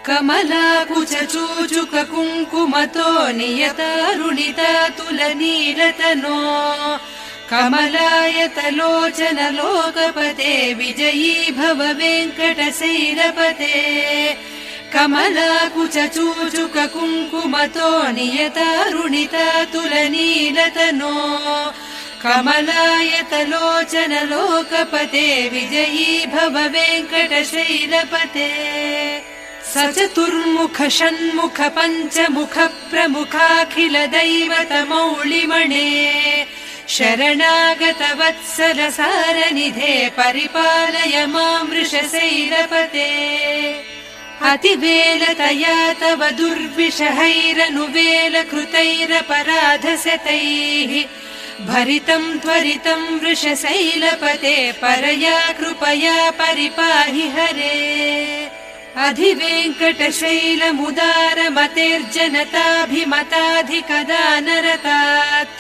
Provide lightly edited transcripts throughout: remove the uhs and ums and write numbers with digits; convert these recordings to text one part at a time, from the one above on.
कमलाकुचूचुक कुङ्कुमतो नियतारुणिता तुलनीलतनो कमलायतलोचन लोकपते विजयी भव वेङ्कटशैलपते कमलाकुचूचुक कुङ्कुमतो नियतारुणिता तुलनीलतनो कमलायतलोचन लोकपते विजयी भव वेङ्कटशैलपते सचतुर्मुख षण्मुख पञ्चमुख प्रमुखाखिल दैवतमौलिमणे शरणागत वत्सल सारनिधे परिपालय मां वृषशैलपते अतिवेलतया तव दुर्विषहैरनुवेल कृतैरपराधशतैः भरितं त्वरितं वृषशैलपते परया कृपया परिपाहि हरे अधिवेङ्कटशैलमुदारमतेर्जनताभिमताधिकदानरतात्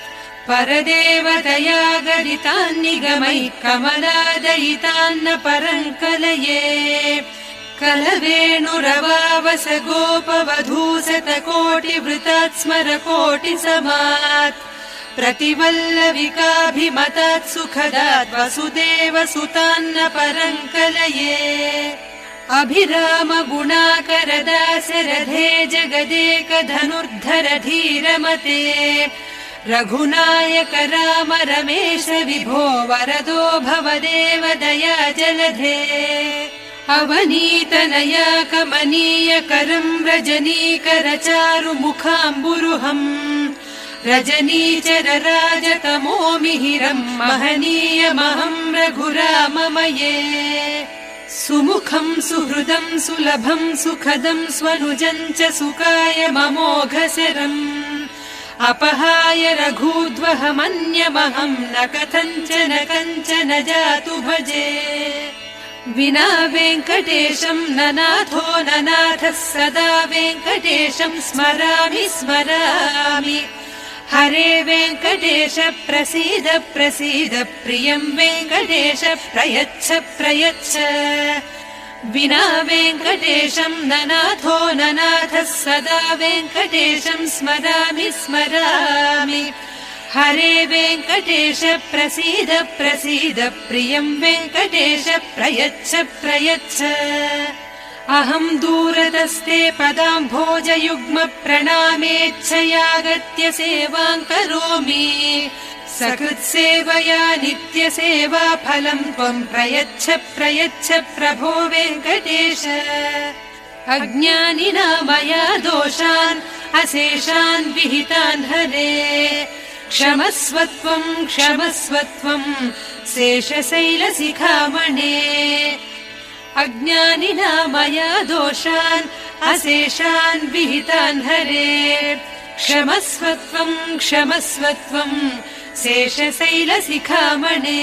परदेवतया गरितान्निगमैः कमलादयितान्न परङ्कलये कलवेणुरवावस गोपवधूशतकोटिवृतात् स्मरकोटिसमात् प्रतिवल्लविकाभिमतात् सुखदात् वसुदेवसुतान्न परङ्कलये अभिराम गुणाकर दाशरथे जगदेक धनुर्धर धीरमते रघुनायक राम रमेश विभो वरदो भवदेव दया जलधे अवनीतनया कमनीय करं रजनीकर चारु मुखाम्बुरुहम् रजनीचर राजतमो मिहिरं महनीयमहं रघुराममये सुमुखं सुहृदं सुलभं सुखदं स्वनुजं च सुखाय ममोघशरम् अपहाय रघूद्वहमन्यमहं न कथञ्चन कञ्चन जातु भजे विना वेङ्कटेशं न नाथो न नाथः सदा वेङ्कटेशं स्मरामि स्मरामि हरे वेङ्कटेश प्रसीद प्रसीद प्रियं वेङ्कटेश प्रयच्छ प्रयच्छ विना वेङ्कटेशं न नाथो न नाथः सदा वेङ्कटेशं स्मरामि स्मरामि हरे वेङ्कटेश प्रसीद प्रसीद प्रियं वेङ्कटेश प्रयच्छ प्रयच्छ अहं दूरतस्ते पदाम्भोजयुग्म प्रणामेच्छयागत्य सेवां करोमि सकृत्सेवया नित्यसेवा फलं त्वं प्रयच्छ प्रयच्छ प्रभो वेङ्कटेश अज्ञानिना मया दोषान् अशेषान् विहितान् हरे क्षमस्वत्वं क्षमस्वत्वं शेषशैलशिखामणे अज्ञानिना मया दोषान् अशेषान् विहितान् हरे क्षमस्वत्वं क्षमस्वत्वं शेषशैलशिखामणे।